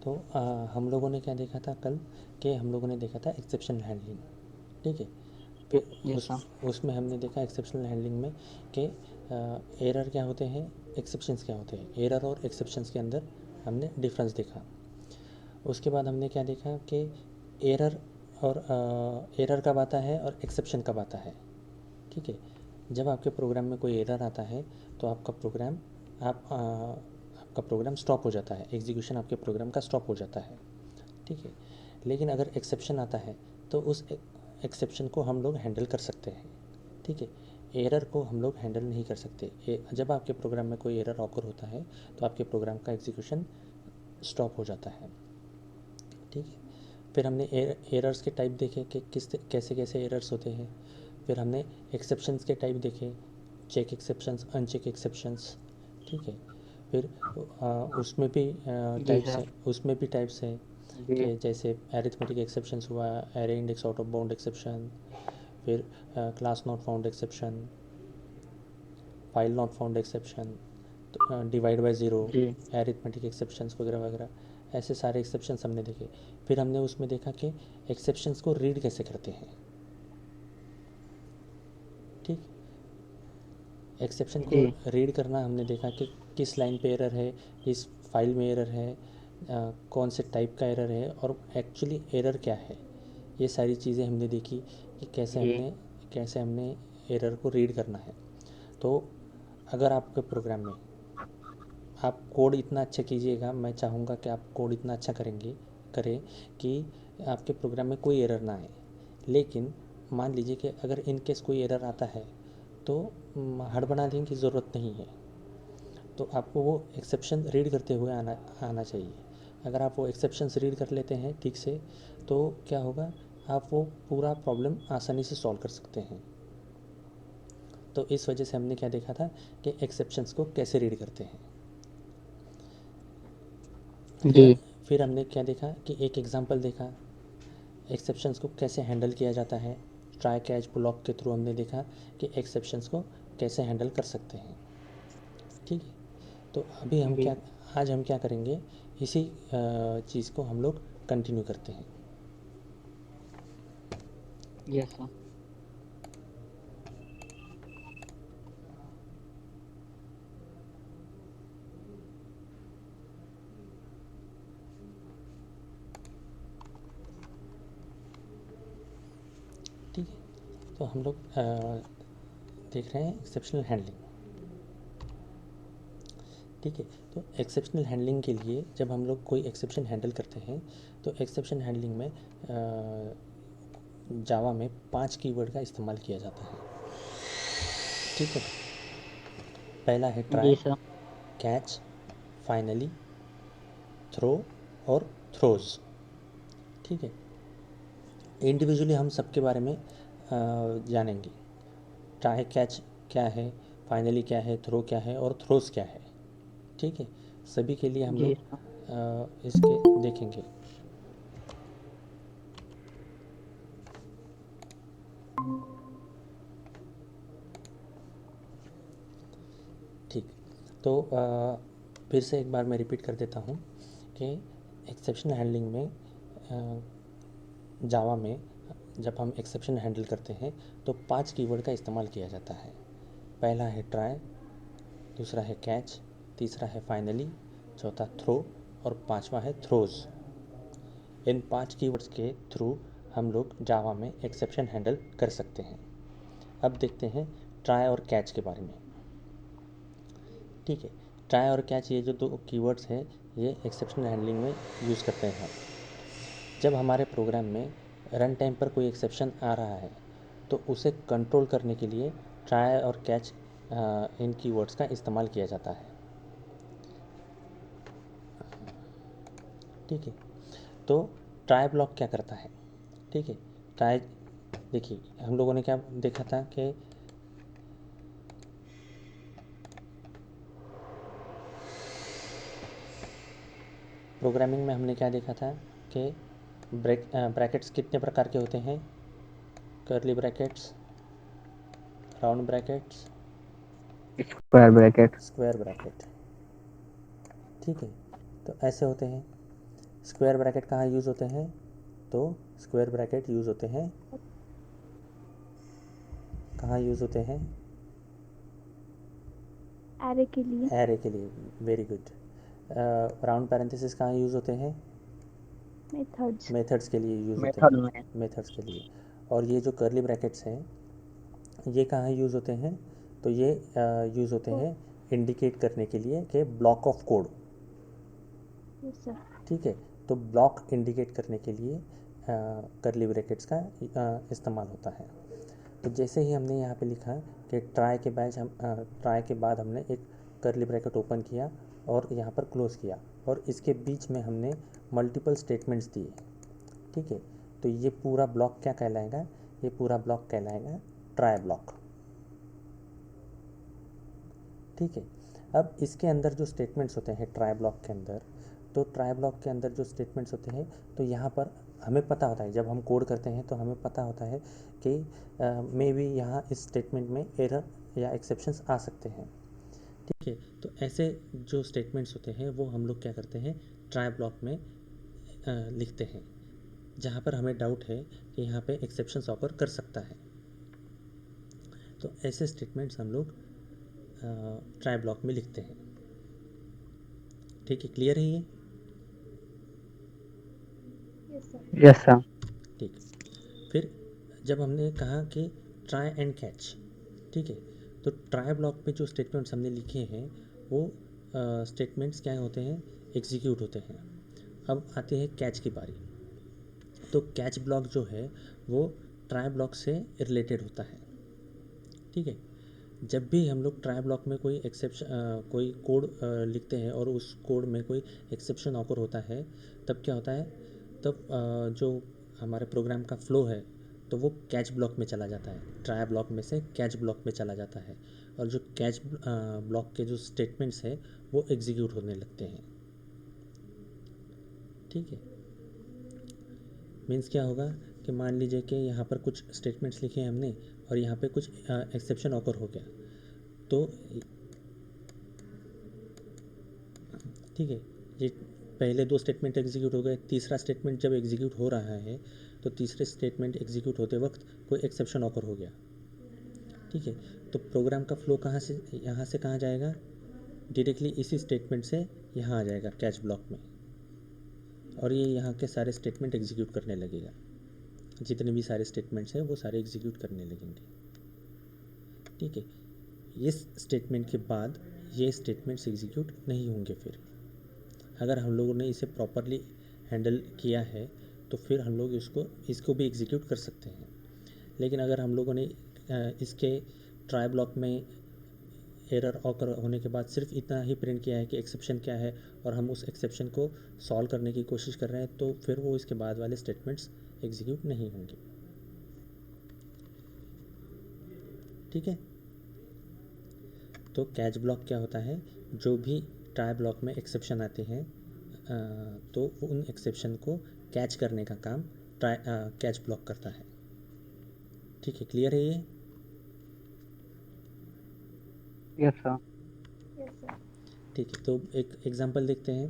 तो हम लोगों ने क्या देखा था कल, कि हम लोगों ने देखा था एक्सेप्शनल हैंडलिंग। ठीक है, फिर यस सर। उसमें हमने देखा एक्सेप्शनल हैंडलिंग में कि एरर क्या होते हैं, एक्सेप्शंस क्या होते हैं। एरर और एक्सेप्शंस के अंदर हमने डिफरेंस देखा। उसके बाद हमने क्या देखा कि एरर और एरर कब आता है और एक्सेप्शन कब आता है। ठीक है, जब आपके प्रोग्राम में कोई एरर आता है तो आपका प्रोग्राम स्टॉप हो जाता है, एग्जीक्यूशन आपके प्रोग्राम का स्टॉप हो जाता है। ठीक है, लेकिन अगर एक्सेप्शन आता है तो उस एक्सेप्शन को हम लोग हैंडल कर सकते हैं। ठीक है, एरर को हम लोग हैंडल नहीं कर सकते। जब आपके प्रोग्राम में कोई एरर ऑकर होता है तो आपके प्रोग्राम का एग्जीक्यूशन स्टॉप हो जाता है। ठीक है, फिर हमने एरर्स के टाइप देखे कि कैसे कैसे एरर्स होते हैं। फिर हमने एक्सेप्शंस के टाइप देखे, चेक एक्सेप्शंस, अनचेक एक्सेप्शंस। ठीक है, फिर उसमें भी जी टाइप्स सर। हैं, उसमें भी टाइप्स हैं जी। कि जैसे एरिथमेटिक एक्सेप्शंस हुआ, array index out of bound exception, फिर class not found exception, file not found exception, divide by zero, जी। एरिथमेटिक एक्सेप्शंस वगैरह वगैरह, ऐसे सारे एक्सेप्शंस हमने देखे। फिर हमने उसमें देखा कि एक्सेप्शंस को रीड कैसे करते हैं। ठीक, एक्सेप्शन को जी। रीड करना हमने देखा कि किस लाइन पे एरर है, किस फाइल में एरर है, कौन से टाइप का एरर है और एक्चुअली एरर क्या है। ये सारी चीज़ें हमने देखी कि जी। कैसे हमने एरर को रीड करना है। तो अगर आपके प्रोग्राम में आप कोड इतना अच्छा कीजिएगा, मैं चाहूँगा कि आप कोड इतना अच्छा करें कि आपके प्रोग्राम में कोई एरर ना आए। लेकिन मान लीजिए कि अगर इन केस कोई एरर आता है तो हड़बड़ाने की ज़रूरत नहीं है। तो आपको वो एक्सेप्शन रीड करते हुए आना चाहिए। अगर आप वो एक्सेप्शंस रीड कर लेते हैं ठीक से तो क्या होगा, आप वो पूरा प्रॉब्लम आसानी से सॉल्व कर सकते हैं। तो इस वजह से हमने क्या देखा था कि एक्सेप्शंस को कैसे रीड करते हैं। फिर जी। फिर हमने क्या देखा कि एक एग्जांपल देखा, एक्सेप्शंस को कैसे हैंडल किया जाता है। ट्राई कैच ब्लॉक के थ्रू हमने देखा कि एक्सेप्शंस को कैसे हैंडल कर सकते हैं। ठीक है, तो जी। आज हम क्या करेंगे, इसी चीज़ को हम लोग कंटिन्यू करते हैं। Yes sir. ठीक है, तो हम लोग देख रहे हैं एक्सेप्शनल हैंडलिंग। ठीक है, तो एक्सेप्शनल हैंडलिंग के लिए जब हम लोग कोई एक्सेप्शन हैंडल करते हैं तो एक्सेप्शन हैंडलिंग में जावा में 5 कीवर्ड का इस्तेमाल किया जाता है। ठीक है, पहला है जी try, sir. Catch, finally, throw और थ्रोज। ठीक है, इंडिविजुअली हम सबके बारे में जानेंगे। ट्राई कैच क्या है, फाइनली क्या है, थ्रो क्या है और थ्रोज क्या है। ठीक है, सभी के लिए हम जी लोग सर। इसके देखेंगे। ठीक, तो फिर से एक बार मैं रिपीट कर देता हूँ कि एक्सेप्शन हैंडलिंग में जावा में जब हम एक्सेप्शन हैंडल करते हैं तो 5 कीवर्ड का इस्तेमाल किया जाता है। पहला है ट्राई, दूसरा है कैच, तीसरा है फाइनली, चौथा थ्रो और पांचवा है थ्रोज। इन 5 कीवर्ड्स के थ्रू हम लोग जावा में एक्सेप्शन हैंडल कर सकते हैं। अब देखते हैं ट्राई और कैच के बारे में। ठीक है, ट्राई और कैच ये जो दो कीवर्ड्स हैं ये एक्सेप्शन हैंडलिंग में यूज़ करते हैं हम। जब हमारे प्रोग्राम में रन टाइम पर कोई एक्सेप्शन आ रहा है तो उसे कंट्रोल करने के लिए ट्राई और कैच इन कीवर्ड्स का इस्तेमाल किया जाता है। ठीक है, तो ट्राई ब्लॉक क्या करता है। ठीक है, ट्राई देखिए हम लोगों ने क्या देखा था कि प्रोग्रामिंग में हमने क्या देखा था कि ब्रैकेट्स कितने प्रकार के होते हैं, curly brackets, round brackets, square bracket. Square bracket. ठीक है, तो ऐसे होते हैं। स्क्वायर ब्रैकेट कहाँ यूज़ होते हैं? तो स्क्वायर ब्रैकेट यूज़ होते हैं, कहाँ यूज़ होते हैं? एरे के लिए। एरे के लिए। Very good. राउंड पैरेंथेसिस कहाँ यूज़ होते हैं? मेथड्स। मेथड्स के लिए यूज़ होते मेथड हैं, में। मेथड्स के लिए। और ये जो कर्ली ब्रैकेट्स हैं ये कहाँ यूज़ होते हैं? तो ये यूज़ होते हैं इंडिकेट करने के लिए कि block of code. Yes sir. ठीक है, तो ब्लॉक इंडिकेट करने के लिए कर्ली ब्रैकेट्स का इस्तेमाल होता है। तो जैसे ही हमने यहाँ पे लिखा कि ट्राई के बाद हमने एक कर्ली ब्रैकेट ओपन किया और यहाँ पर क्लोज़ किया और इसके बीच में हमने मल्टीपल स्टेटमेंट्स दिए। ठीक है, तो ये पूरा ब्लॉक क्या कहलाएगा? ये पूरा ब्लॉक कहलाएगा ट्राई ब्लॉक। ठीक है, अब इसके अंदर जो स्टेटमेंट्स होते हैं ट्राई ब्लॉक के अंदर, तो ट्राई ब्लॉक के अंदर जो स्टेटमेंट्स होते हैं तो यहाँ पर हमें पता होता है, जब हम कोड करते हैं तो हमें पता होता है कि मे बी यहाँ इस स्टेटमेंट में एरर या एक्सेप्शंस आ सकते हैं। ठीक है, तो ऐसे जो स्टेटमेंट्स होते हैं वो हम लोग क्या करते हैं, ट्राई ब्लॉक में लिखते हैं, जहाँ पर हमें डाउट है कि यहाँ पे एक्सेप्शंस ऑकर कर सकता है। तो ऐसे स्टेटमेंट्स हम लोग ट्राई ब्लॉक में लिखते हैं। ठीक है, क्लियर है ये? Yes sir. Yes sir. ठीक। फिर जब हमने कहा कि ट्राई एंड कैच, ठीक है, तो ट्राई ब्लॉक पे जो स्टेटमेंट्स हमने लिखे हैं वो स्टेटमेंट्स क्या होते हैं, एग्जीक्यूट होते हैं। अब आते हैं कैच की बारी। तो कैच ब्लॉक जो है वो ट्राई ब्लॉक से रिलेटेड होता है। ठीक है, जब भी हम लोग ट्राई ब्लॉक में कोई कोई कोड लिखते हैं और उस कोड में कोई एक्सेप्शन ऑकर होता है, तब क्या होता है, तब जो हमारे प्रोग्राम का फ्लो है तो वो कैच ब्लॉक में चला जाता है, ट्राई ब्लॉक में से कैच ब्लॉक में चला जाता है और जो कैच ब्लॉक के जो स्टेटमेंट्स हैं वो एग्जीक्यूट होने लगते हैं। ठीक है, मीन्स क्या होगा कि मान लीजिए कि यहाँ पर कुछ स्टेटमेंट्स लिखे हैं हमने और यहाँ पे कुछ एक्सेप्शन ऑकर हो गया, तो ठीक है, ये पहले दो स्टेटमेंट एग्जीक्यूट हो गए, तीसरा स्टेटमेंट जब एग्जीक्यूट हो रहा है तो तीसरे स्टेटमेंट एग्जीक्यूट होते वक्त कोई एक्सेप्शन ऑकर हो गया। ठीक है, तो प्रोग्राम का फ्लो कहाँ से, यहाँ से कहाँ जाएगा, डायरेक्टली इसी स्टेटमेंट से यहाँ आ जाएगा कैच ब्लॉक में, और ये यहाँ के सारे स्टेटमेंट एग्जीक्यूट करने लगेगा। जितने भी सारे स्टेटमेंट्स हैं वो सारे एग्जीक्यूट करने लगेंगे। ठीक है, इस स्टेटमेंट के बाद ये स्टेटमेंट्स एग्जीक्यूट नहीं होंगे। फिर अगर हम लोगों ने इसे प्रॉपरली हैंडल किया है तो फिर हम लोग इसको भी एग्जीक्यूट कर सकते हैं। लेकिन अगर हम लोगों ने इसके ट्राई ब्लॉक में एरर ऑकर होने के बाद सिर्फ इतना ही प्रिंट किया है कि एक्सेप्शन क्या है और हम उस एक्सेप्शन को सॉल्व करने की कोशिश कर रहे हैं, तो फिर वो इसके बाद वाले स्टेटमेंट्स एग्जीक्यूट नहीं होंगे। ठीक है, तो कैच ब्लॉक क्या होता है, जो भी ट्राई ब्लॉक में एक्सेप्शन आते हैं तो उन एक्सेप्शन को कैच करने का काम कैच ब्लॉक करता है। ठीक है, क्लियर है ये? Yes sir. Yes sir. ठीक है, तो एक एग्जांपल देखते हैं।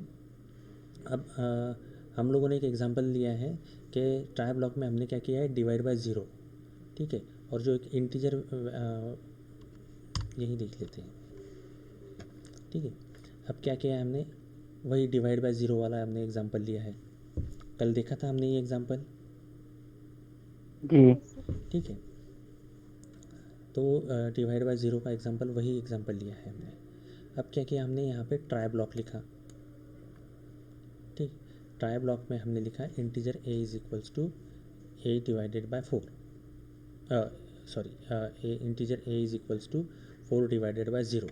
अब हम लोगों ने एक एग्जांपल लिया है कि ट्राई ब्लॉक में हमने क्या किया है, डिवाइड बाय ज़ीरो। ठीक है, और जो एक इंटीजर यही देख लेते हैं। ठीक है, अब क्या किया है हमने, वही डिवाइड बाय ज़ीरो वाला हमने एग्जांपल लिया है, कल देखा था हमने ये एग्जांपल। जी। ठीक है, तो डिवाइड बाय ज़ीरो का एग्जांपल वही एग्जांपल लिया है हमने। अब क्या किया हमने, यहाँ पे ट्राई ब्लॉक लिखा। ठीक, ट्राई ब्लॉक में हमने लिखा integer a is equals to a divided by 4, sorry integer a is equals to 4 divided by 0।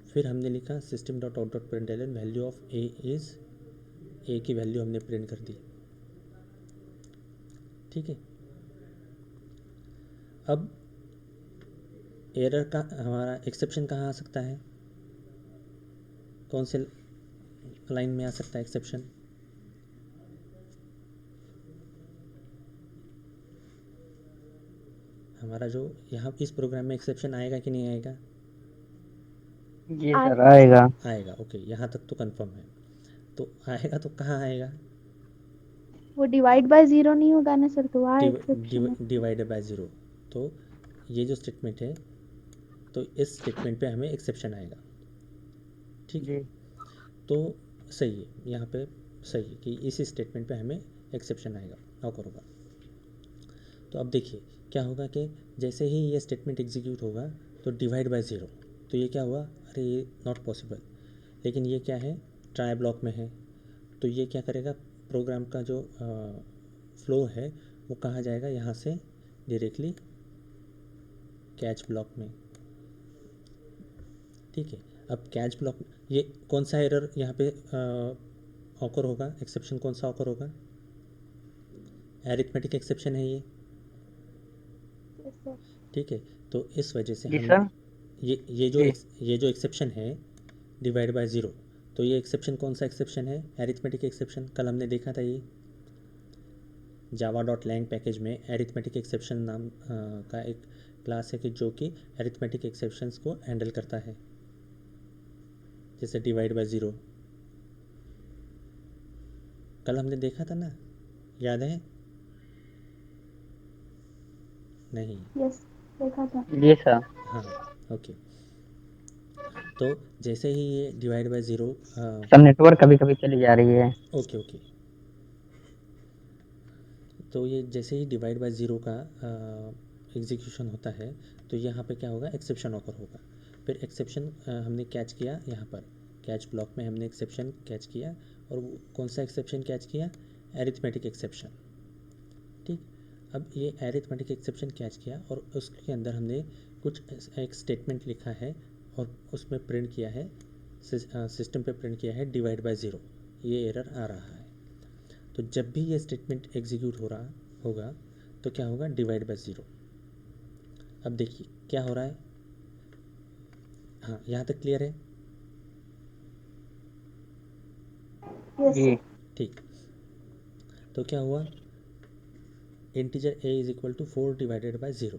फिर हमने लिखा system dot out dot println value of a is, a की वैल्यू हमने प्रिंट कर दी। ठीक है, अब एरर का हमारा एक्सेप्शन कहाँ आ सकता है, कौन से लाइन में आ सकता है एक्सेप्शन? हमारा जो यहाँ इस प्रोग्राम में एक्सेप्शन आएगा कि नहीं आएगा? जी सर, आएगा। आएगा। ओके, यहाँ तक तो कंफर्म है। तो आएगा तो कहाँ आएगा, वो डिवाइड बाय जीरो नहीं होगा ना सर, तो वहाँ एक्सेप्शन है। Divided by zero. तो ये जो स्टेटमेंट है, तो इस स्टेटमेंट पे हमें एक्सेप्शन आएगा। ठीक है, जी तो सही है, यहाँ पे सही है कि इसी स्टेटमेंट पे हमें एक्सेप्शन आएगा, ऑकर होगा। तो अब देखिए क्या होगा कि जैसे ही ये स्टेटमेंट एग्जीक्यूट होगा तो डिवाइड बाय ज़ीरो, तो ये क्या हुआ, अरे ये नॉट पॉसिबल, लेकिन ये क्या है, ट्राई ब्लॉक में है, तो ये क्या करेगा, प्रोग्राम का जो फ्लो है वो कहाँ जाएगा, यहाँ से डायरेक्टली कैच ब्लॉक में। ठीक है, अब कैच ब्लॉक, ये कौन सा एरर यहाँ पे ऑकर होगा, एक्सेप्शन कौन सा ऑकर होगा, एरिथमेटिक एक्सेप्शन है ये। Yes sir. ठीक है, तो इस वजह से जी हमने सर। जी ये जो एक्सेप्शन है डिवाइड बाय ज़ीरो, तो ये एक्सेप्शन कौन सा एक्सेप्शन है, एरिथमेटिक एक्सेप्शन। कल हमने देखा था ये java.lang पैकेज में एरिथमेटिक एक्सेप्शन नाम का एक क्लास है कि जो कि एरिथमेटिक एक्सेप्शंस को हैंडल करता है, जैसे डिवाइड बाय ज़ीरो। कल हमने देखा था ना, याद है, नहीं, यस, देखा था। जी सर। हाँ, ओके। तो जैसे ही ये डिवाइड बाय ज़ीरो, सब नेटवर्क कभी कभी चली जा रही है। ओके ओके, तो ये जैसे ही डिवाइड बाय ज़ीरो का एग्जीक्यूशन होता है तो यहाँ पे क्या होगा, एक्सेप्शन ऑकर होगा। फिर एक्सेप्शन हमने कैच किया, यहाँ पर कैच ब्लॉक में हमने एक्सेप्शन कैच किया, और वो कौन सा एक्सेप्शन कैच किया, एरिथमेटिक एक्सेप्शन। ठीक, अब ये एरिथमेटिक एक्सेप्शन कैच किया और उसके अंदर हमने कुछ एक स्टेटमेंट लिखा है और उसमें प्रिंट किया है, सिस्टम पे प्रिंट किया है डिवाइड बाय ज़ीरो, ये एरर आ रहा है। तो जब भी ये स्टेटमेंट एग्जीक्यूट हो रहा होगा तो क्या होगा, डिवाइड बाय ज़ीरो। अब देखिए क्या हो रहा है, हाँ यहाँ तक क्लियर है। यस जी सर। ठीक, तो क्या हुआ, integer a is equal to 4 divided by zero.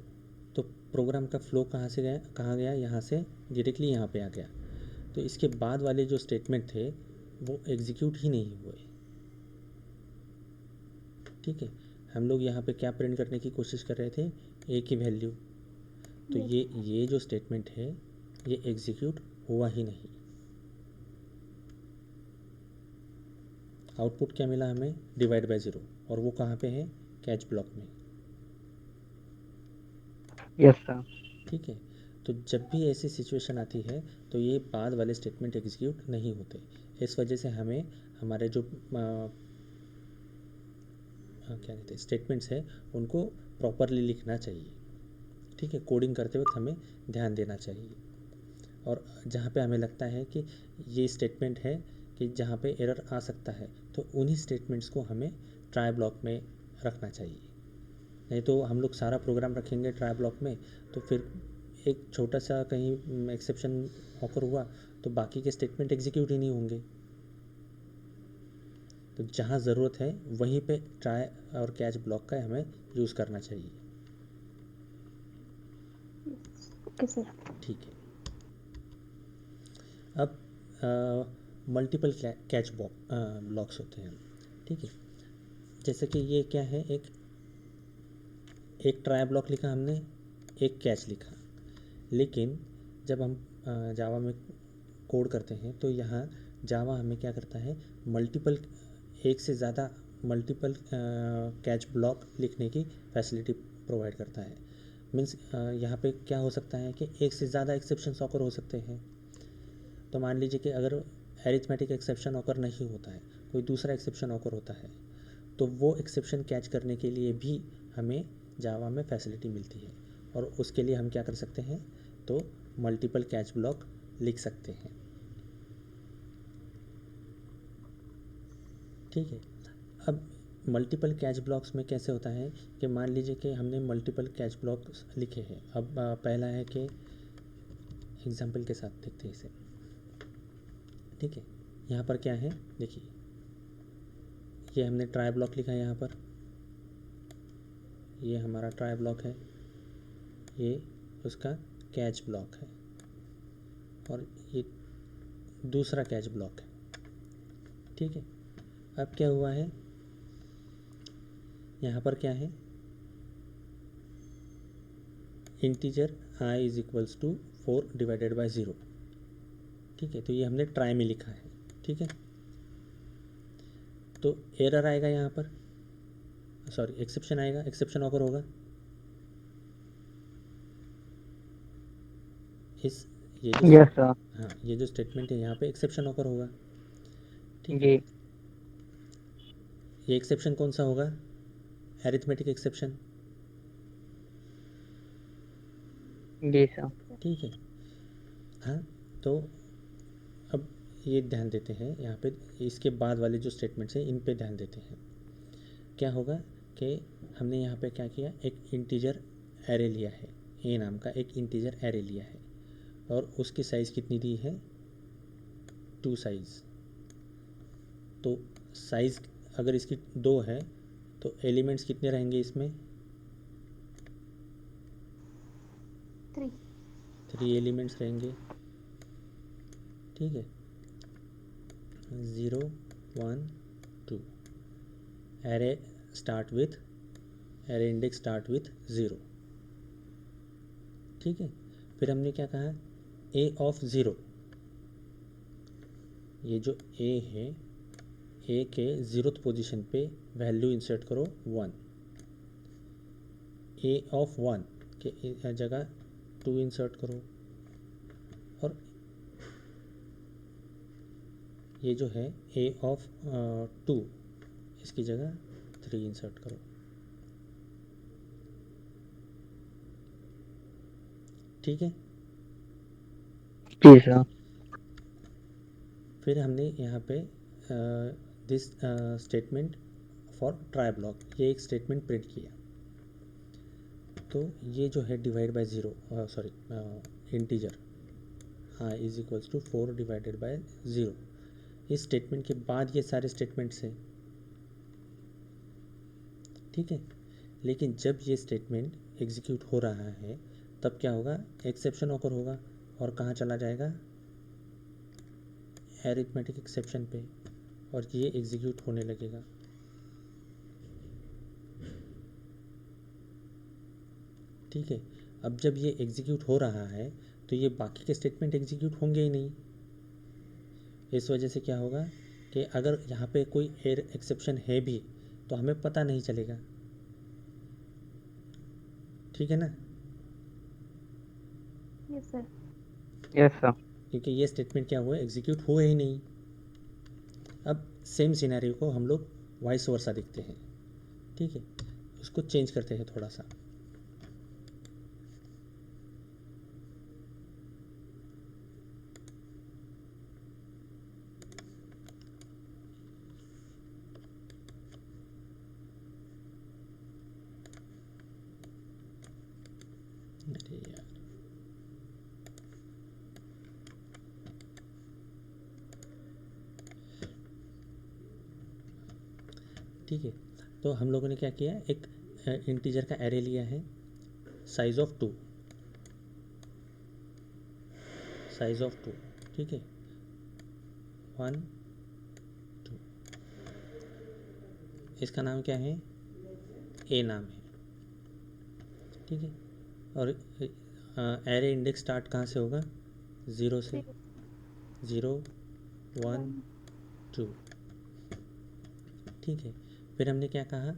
तो प्रोग्राम का फ्लो कहाँ से गया, कहाँ गया, यहाँ से डायरेक्टली यहाँ पे आ गया। तो इसके बाद वाले जो स्टेटमेंट थे वो एग्जीक्यूट ही नहीं हुए। ठीक है, हम लोग यहाँ पे क्या प्रिंट करने की कोशिश कर रहे थे, a की वैल्यू, तो ये जो स्टेटमेंट है ये एग्जीक्यूट हुआ ही नहीं। आउटपुट क्या मिला हमें, डिवाइड बाय ज़ीरो, और वो कहाँ पे है, कैच ब्लॉक में। Yes sir. ठीक है, तो जब भी ऐसी सिचुएशन आती है तो ये बाद वाले स्टेटमेंट एग्जीक्यूट नहीं होते। इस वजह से हमें हमारे जो क्या कहते हैं स्टेटमेंट्स हैं उनको प्रॉपरली लिखना चाहिए। ठीक है, कोडिंग करते वक्त हमें ध्यान देना चाहिए। और जहाँ पे हमें लगता है कि ये स्टेटमेंट है कि जहाँ पे एरर आ सकता है, तो उन्हीं स्टेटमेंट्स को हमें ट्राई ब्लॉक में रखना चाहिए। नहीं तो हम लोग सारा प्रोग्राम रखेंगे ट्राई ब्लॉक में, तो फिर एक छोटा सा कहीं एक्सेप्शन ऑकर हुआ तो बाकी के स्टेटमेंट एग्जीक्यूट ही नहीं होंगे। तो जहाँ ज़रूरत है वहीं पे ट्राई और कैच ब्लॉक का हमें यूज़ करना चाहिए। Okay sir. ठीक है, अब मल्टीपल कैच ब्लॉक्स होते हैं। ठीक है, जैसे कि ये क्या है, एक ट्राई ब्लॉक लिखा हमने, एक कैच लिखा, लेकिन जब हम जावा में कोड करते हैं तो यहाँ जावा हमें क्या करता है, मल्टीपल, एक से ज़्यादा मल्टीपल कैच ब्लॉक लिखने की फैसिलिटी प्रोवाइड करता है। मीन्स यहाँ पे क्या हो सकता है कि एक से ज़्यादा एक्सेप्शन ऑकर हो सकते हैं। तो मान लीजिए कि अगर एरिथमेटिक एक्सेप्शन ऑकर नहीं होता है, कोई दूसरा एक्सेप्शन ऑकर होता है, तो वो एक्सेप्शन कैच करने के लिए भी हमें जावा में फैसिलिटी मिलती है, और उसके लिए हम क्या कर सकते हैं, तो मल्टीपल कैच ब्लॉक लिख सकते हैं। ठीक है, अब मल्टीपल कैच ब्लॉक्स में कैसे होता है कि मान लीजिए कि हमने मल्टीपल कैच ब्लॉक्स लिखे हैं। अब पहला है कि एग्जांपल के साथ देखते हैं इसे। ठीक है, यहाँ पर क्या है, देखिए ये हमने ट्राई ब्लॉक लिखा है, यहाँ पर ये हमारा ट्राई ब्लॉक है, ये उसका कैच ब्लॉक है, और ये दूसरा कैच ब्लॉक है। ठीक है, अब क्या हुआ है, यहाँ पर क्या है, integer i is equals to 4 divided by 0। ठीक है, तो ये हमने ट्राई में लिखा है। ठीक है, तो एरर आएगा यहाँ पर, सॉरी एक्सेप्शन आएगा, एक्सेप्शन ऑकर होगा इस ये जो यस सर। हाँ ये जो स्टेटमेंट है यहाँ पे एक्सेप्शन ऑकर होगा। ठीक है, जी ये एक्सेप्शन कौन सा होगा, एरिथमेटिक एक्सेप्शन। जी सर। ठीक है, हाँ, तो अब ये ध्यान देते हैं यहाँ पे, इसके बाद वाले जो स्टेटमेंट्स हैं इन पे ध्यान देते हैं। क्या होगा कि हमने यहाँ पे क्या किया, एक इंटीजर एरे लिया है, ए नाम का एक इंटीजर एरे लिया है, और उसकी साइज़ कितनी दी है, 2 साइज़। तो साइज़ अगर इसकी 2 है तो एलिमेंट्स कितने रहेंगे इसमें, 3। 3 एलिमेंट्स रहेंगे। ठीक है, 0 1 2, array start with, array index start with 0। ठीक है, फिर हमने क्या कहा, ए ऑफ 0, ये जो ए है, ए के 0th पोजीशन पे वैल्यू इंसर्ट करो 1, ए ऑफ 1 के जगह 2 इंसर्ट करो, और ये जो है ए ऑफ 2 इसकी जगह 3 इंसर्ट करो। ठीक है, जी सर। फिर हमने यहाँ पे this statement for try block, ये एक स्टेटमेंट प्रिंट किया। तो ये जो है divide by 0, sorry integer i is equals to 4 divided by 0, इस स्टेटमेंट के बाद ये सारे स्टेटमेंट्स हैं। ठीक है, लेकिन जब ये स्टेटमेंट एग्जीक्यूट हो रहा है तब क्या होगा, एक्सेप्शन ऑकर होगा, और कहाँ चला जाएगा, एरिथमेटिक एक्सेप्शन पे, और ये एग्जीक्यूट होने लगेगा। ठीक है, अब जब ये एग्जीक्यूट हो रहा है तो ये बाकी के स्टेटमेंट एग्जीक्यूट होंगे ही नहीं। इस वजह से क्या होगा कि अगर यहाँ पे कोई एयर एक्सेप्शन है भी तो हमें पता नहीं चलेगा। ठीक है ना, यस सर। Yes sir. क्योंकि ये स्टेटमेंट क्या हुआ, एग्जीक्यूट हुआ ही नहीं। अब सेम सिनेरियो को हम लोग वाइस वर्सा देखते हैं। ठीक है, उसको चेंज करते हैं थोड़ा सा। अरे यार, ठीक है, तो हम लोगों ने क्या किया, एक इंटीजर का एरे लिया है, साइज ऑफ 2, साइज ऑफ 2। ठीक है, 1 2, इसका नाम क्या है, ए नाम है। ठीक है, और एरे इंडेक्स स्टार्ट कहाँ से होगा, 0 से, 0 1 2। ठीक है, फिर हमने क्या कहा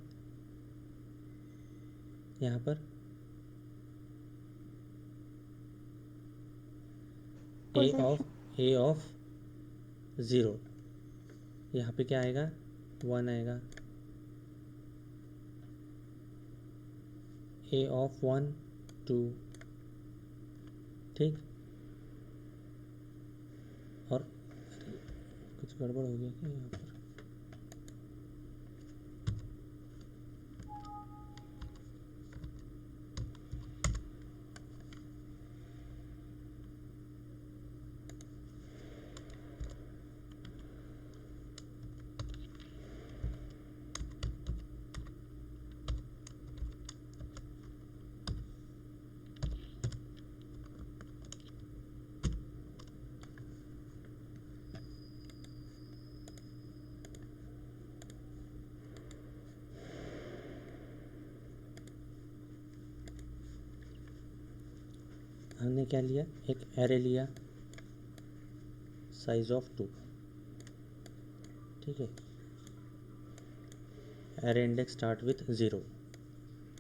यहाँ पर, ए ऑफ 0, यहाँ पे क्या आएगा, 1 आएगा। ए ऑफ 1 2। ठीक, और अरे, कुछ गड़बड़ हो गया क्या यहाँ पर, हमने क्या लिया, एक एरे लिया साइज ऑफ 2, ठीक है। Array index start with 0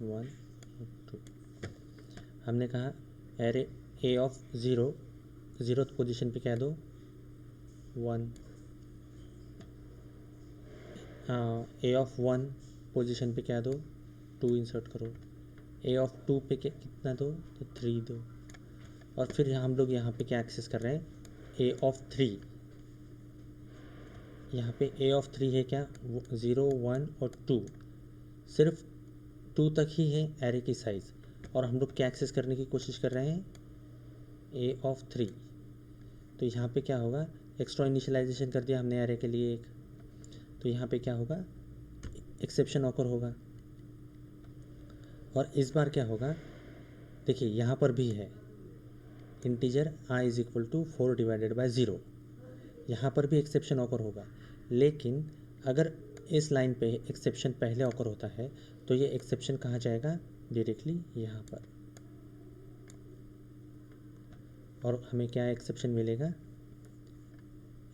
1 2। हमने कहा array A of 0 0th position पे क्या दो 1, ए ऑफ 1 पोजीशन पे क्या दो 2 इंसर्ट करो, ए ऑफ 2 पे कितना दो तो 3 दो। और फिर हम लोग यहाँ पे क्या एक्सेस कर रहे हैं, ए ऑफ 3। यहाँ पे ए ऑफ 3 है क्या 0 1 और 2, सिर्फ 2 तक ही है एरे की साइज़। और हम लोग क्या एक्सेस करने की कोशिश कर रहे हैं, ए ऑफ 3। तो यहाँ पे क्या होगा, एक्स्ट्रा इनिशियलाइजेशन कर दिया हमने एरे के लिए एक, तो यहाँ पे क्या होगा, एक्सेप्शन ऑकर होगा। और इस बार क्या होगा, देखिए यहाँ पर भी है integer i is equal to 4 divided by 0, यहाँ पर भी एक्सेप्शन ऑकर होगा। लेकिन अगर इस लाइन पे एक्सेप्शन पहले ऑकर होता है तो ये एक्सेप्शन कहाँ जाएगा, डायरेक्टली यहाँ पर। और हमें क्या एक्सेप्शन मिलेगा,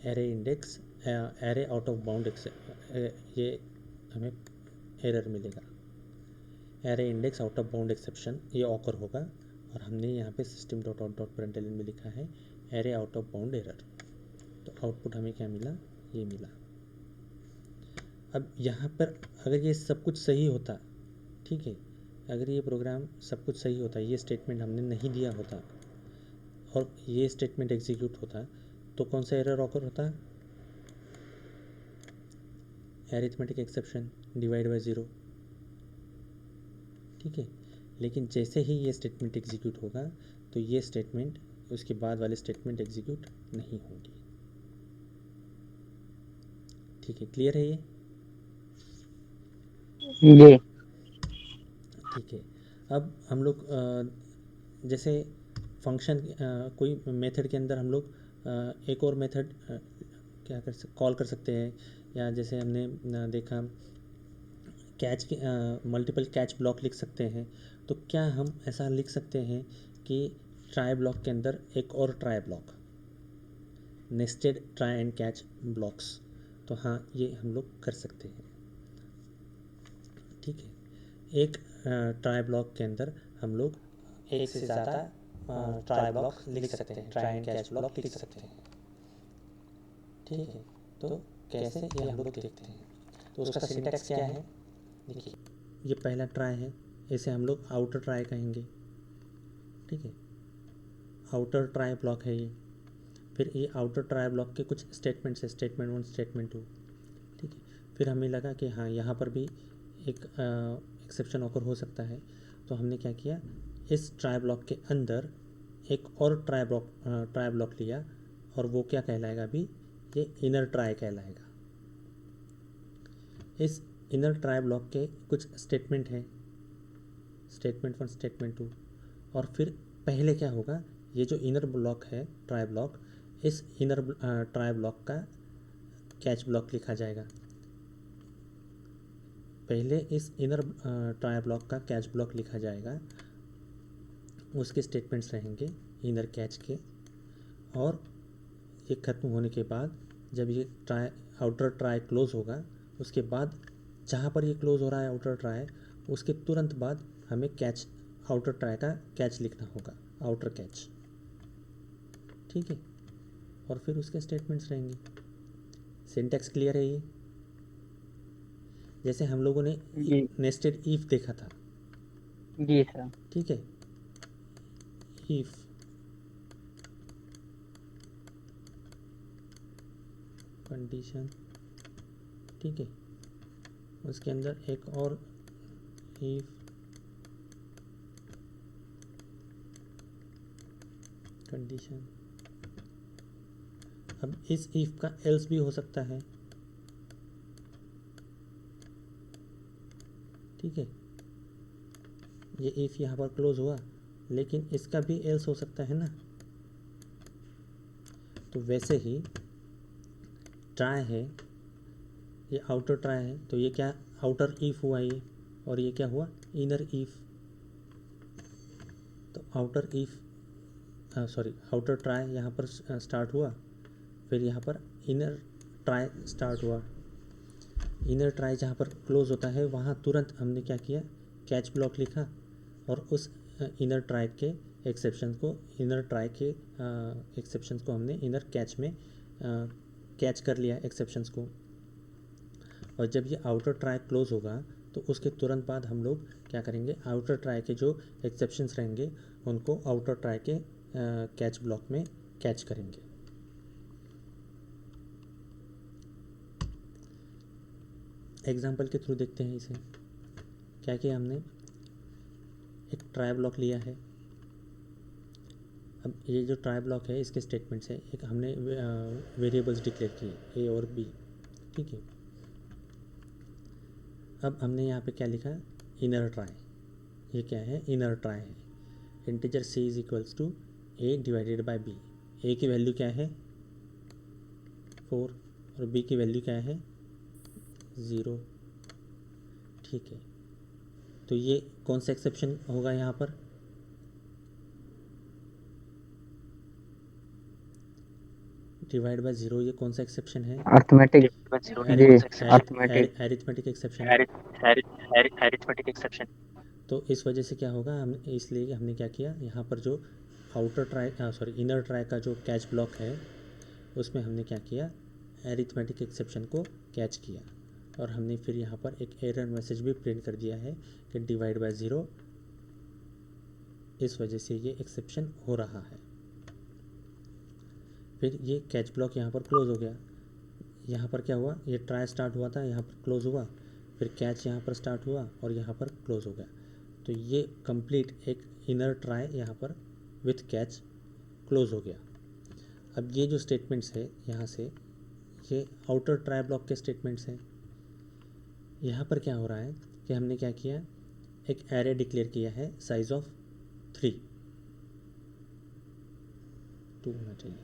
array index array out of bound ये हमें एरर मिलेगा, array index out of bound exception ये ऑकर होगा। और हमने यहाँ पे system dot out dot println में लिखा है array out of bound error. तो आउटपुट हमें क्या मिला, ये मिला। अब यहाँ पर अगर ये सब कुछ सही होता, ठीक है, अगर ये प्रोग्राम सब कुछ सही होता, ये स्टेटमेंट हमने नहीं दिया होता और ये स्टेटमेंट एग्जीक्यूट होता, तो कौन सा एरर ऑकर होता, एरिथमेटिक एक्सेप्शन डिवाइड बाय 0, ठीक है। लेकिन जैसे ही ये स्टेटमेंट एग्जीक्यूट होगा तो ये स्टेटमेंट, उसके बाद वाले स्टेटमेंट एग्जीक्यूट नहीं होंगी, ठीक है। क्लियर है ये, ठीक है। अब हम लोग जैसे फंक्शन कोई मेथड के अंदर हम लोग एक और मेथड क्या कॉल कर सकते हैं, या जैसे हमने देखा कैच के मल्टीपल कैच ब्लॉक लिख सकते हैं। तो क्या हम ऐसा लिख सकते हैं कि ट्राई ब्लॉक के अंदर एक और try block, nested try and catch blocks, तो हाँ ये हम लोग कर सकते हैं, ठीक है। एक ट्राई ब्लॉक के अंदर हम लोग एक से ज़्यादा ट्राई ब्लॉक लिख सकते हैं, ट्राई एंड कैच ब्लॉक लिख सकते हैं, ठीक है। तो कैसे, ये हम लोग देखते हैं। तो उसका सिंटैक्स क्या है, देखिए ये पहला ट्राई है, इसे हम लोग आउटर ट्राई कहेंगे, ठीक है। आउटर ट्राई ब्लॉक है ये। फिर ये आउटर ट्राई ब्लॉक के कुछ स्टेटमेंट्स है, स्टेटमेंट 1 स्टेटमेंट 2, ठीक है। फिर हमें लगा कि हाँ यहाँ पर भी एक एक्सेप्शन ऑकर हो सकता है, तो हमने क्या किया, इस ट्राई ब्लॉक के अंदर एक और ट्राई ब्लॉक लिया, और वो क्या कहलाएगा, अभी ये इनर ट्राई कहलाएगा। इस इनर ट्राई ब्लॉक के कुछ स्टेटमेंट हैं, स्टेटमेंट 1 स्टेटमेंट 2, और फिर पहले क्या होगा, ये जो इनर ब्लॉक है ट्राई ब्लॉक, इस इनर ट्राई ब्लॉक का कैच ब्लॉक लिखा जाएगा। पहले इस इनर ट्राई ब्लॉक का कैच ब्लॉक लिखा जाएगा, उसके स्टेटमेंट्स रहेंगे इनर कैच के, और ये ख़त्म होने के बाद जब ये आउटर ट्राई क्लोज़ होगा, उसके बाद जहाँ पर ये क्लोज़ हो रहा है आउटर ट्राई, उसके तुरंत बाद हमें कैच, आउटर ट्राई का कैच लिखना होगा, आउटर कैच, ठीक है। और फिर उसके स्टेटमेंट्स रहेंगे। सिंटैक्स क्लियर है ये, जैसे हम लोगों ने नेस्टेड इफ देखा था, जी सर, ठीक है। इफ कंडीशन, ठीक है, उसके अंदर एक और इफ कंडीशन। अब इस इफ का एल्स भी हो सकता है, ठीक है। ये इफ यहाँ पर क्लोज हुआ, लेकिन इसका भी एल्स हो सकता है ना। तो वैसे ही ट्राई है, ये आउटर ट्राई है, तो ये क्या आउटर इफ हुआ ये, और ये क्या हुआ इनर इफ। तो outer if sorry outer try यहाँ पर स्टार्ट हुआ, फिर यहाँ पर इनर ट्राई स्टार्ट हुआ। इनर ट्राई जहाँ पर क्लोज होता है वहाँ तुरंत हमने क्या किया, कैच ब्लॉक लिखा और उस इनर ट्राई के एक्सेप्शन को, इनर ट्राई के एक्सेप्शंस को हमने इनर कैच में कैच कर लिया एक्सेप्शंस को। और जब ये आउटर ट्राई क्लोज होगा तो उसके तुरंत बाद हम लोग क्या करेंगे, आउटर ट्राई के जो एक्सेप्शंस रहेंगे उनको आउटर ट्राई के कैच ब्लॉक में कैच करेंगे। एग्जाम्पल के थ्रू देखते हैं इसे। क्या किया हमने, एक ट्राई ब्लॉक लिया है। अब ये जो ट्राई ब्लॉक है इसके स्टेटमेंट्स है, एक हमने वेरिएबल्स डिक्लेयर किए ए और बी, ठीक है। अब हमने यहाँ पे क्या लिखा, इनर ट्राई। ये क्या है, इनर ट्राई है। Integer c is equals to a divided by b. A की वैल्यू क्या है 4 और b की वैल्यू क्या है 0, ठीक है। तो ये कौन सा एक्सेप्शन होगा यहाँ पर, डिवाइड बाय 0, ये कौन सा एक्सेप्शन है, अर्थमेटिक जी arithmetic arithmetic exception. Arithmetic exception. तो इस वजह से क्या होगा, हम इसलिए हमने क्या किया, यहाँ पर जो outer try sorry inner try का जो कैच ब्लॉक है उसमें हमने क्या किया, एरिथमेटिक एक्सेप्शन को कैच किया। और हमने फिर यहाँ पर एक एरर मैसेज भी प्रिंट कर दिया है कि डिवाइड बाय 0, इस वजह से ये एक्सेप्शन हो रहा है। फिर ये कैच ब्लॉक यहाँ पर क्लोज हो गया। यहाँ पर क्या हुआ, ये ट्राई स्टार्ट हुआ था, यहाँ पर क्लोज हुआ, फिर कैच यहाँ पर स्टार्ट हुआ और यहाँ पर क्लोज हो गया। तो ये कंप्लीट एक इनर ट्राई यहाँ पर विथ कैच क्लोज हो गया। अब ये जो स्टेटमेंट्स है यहाँ से, ये आउटर ट्राई ब्लॉक के स्टेटमेंट्स हैं। यहाँ पर क्या हो रहा है कि हमने क्या किया, एक एरे डिक्लेयर किया है साइज ऑफ 3, 2 होना चाहिए,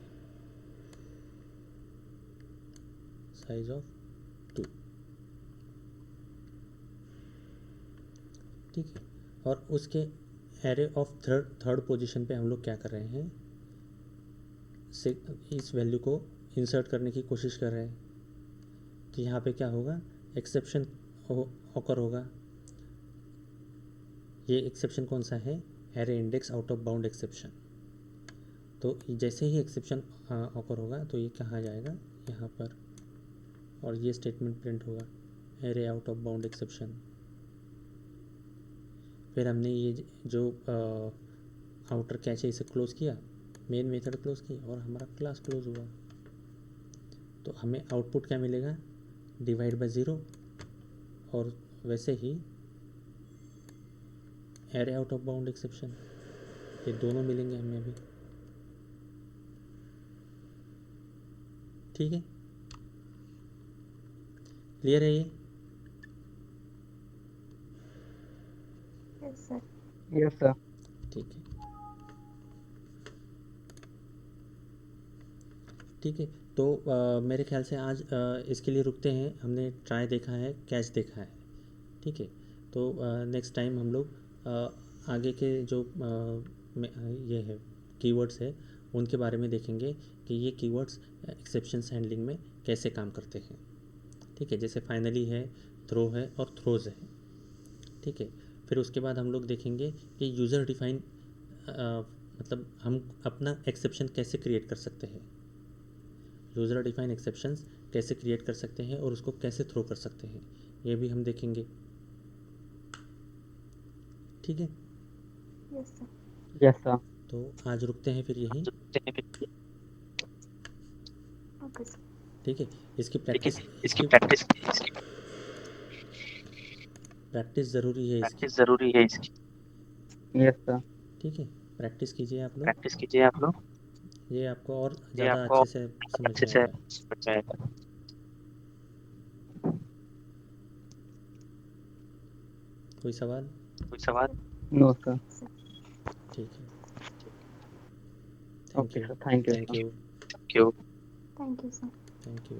साइज ऑफ 2, ठीक है। और उसके एरे ऑफ थर्ड पोजीशन पे हम लोग क्या कर रहे हैं, इस वैल्यू को इंसर्ट करने की कोशिश कर रहे हैं। तो यहाँ पे क्या होगा, एक्सेप्शन ऑकर होगा। ये एक्सेप्शन कौन सा है, array index out of bound exception. तो जैसे ही एक्सेप्शन ऑकर होगा तो ये कहाँ जाएगा, यहाँ पर, और ये स्टेटमेंट प्रिंट होगा, array out of bound exception. फिर हमने ये जो आउटर कैच है इसे क्लोज किया, मेन मेथड क्लोज की और हमारा क्लास क्लोज हुआ। तो हमें आउटपुट क्या मिलेगा, डिवाइड बाय 0 और वैसे ही array out of bound exception, ये दोनों मिलेंगे हमें अभी, ठीक है। क्लियर है ये, यस सर। Yes sir. ठीक है, ठीक है। तो मेरे ख्याल से आज इसके लिए रुकते हैं। हमने ट्राई देखा है, कैच देखा है, ठीक है। तो नेक्स्ट टाइम हम लोग आगे के जो ये है कीवर्ड्स है उनके बारे में देखेंगे कि ये कीवर्ड्स एक्सेप्शंस हैंडलिंग में कैसे काम करते हैं, ठीक है। जैसे फाइनली है, थ्रो है और थ्रोज है, ठीक है। फिर उसके बाद हम लोग देखेंगे कि यूज़र डिफाइन मतलब हम अपना एक्सेप्शन कैसे क्रिएट कर सकते हैं, यूज़र डिफाइन एक्सेप्शंस कैसे क्रिएट कर सकते हैं और उसको कैसे थ्रो कर सकते हैं, ये भी हम देखेंगे, ठीक है। Yes sir. Yes sir. तो आज रुकते हैं फिर यहीं, ओके सर। ठीक है। इसकी प्रैक्टिस इसकी प्रैक्टिस ज़रूरी है इसकी, जरूरी है इसकी, यस सर। ठीक है। प्रैक्टिस कीजिए आप लोग, प्रैक्टिस कीजिए आप लोग, ये आपको और ये ज़्यादा आपको अच्छे से समझ अच्छे में से आएगा। समझ जाएगा। कोई सवाल, कोई सवाल? No sir. ठीक है। Thank okay you, sir, thank you thank sir. You, क्यों? Thank you sir. Thank you.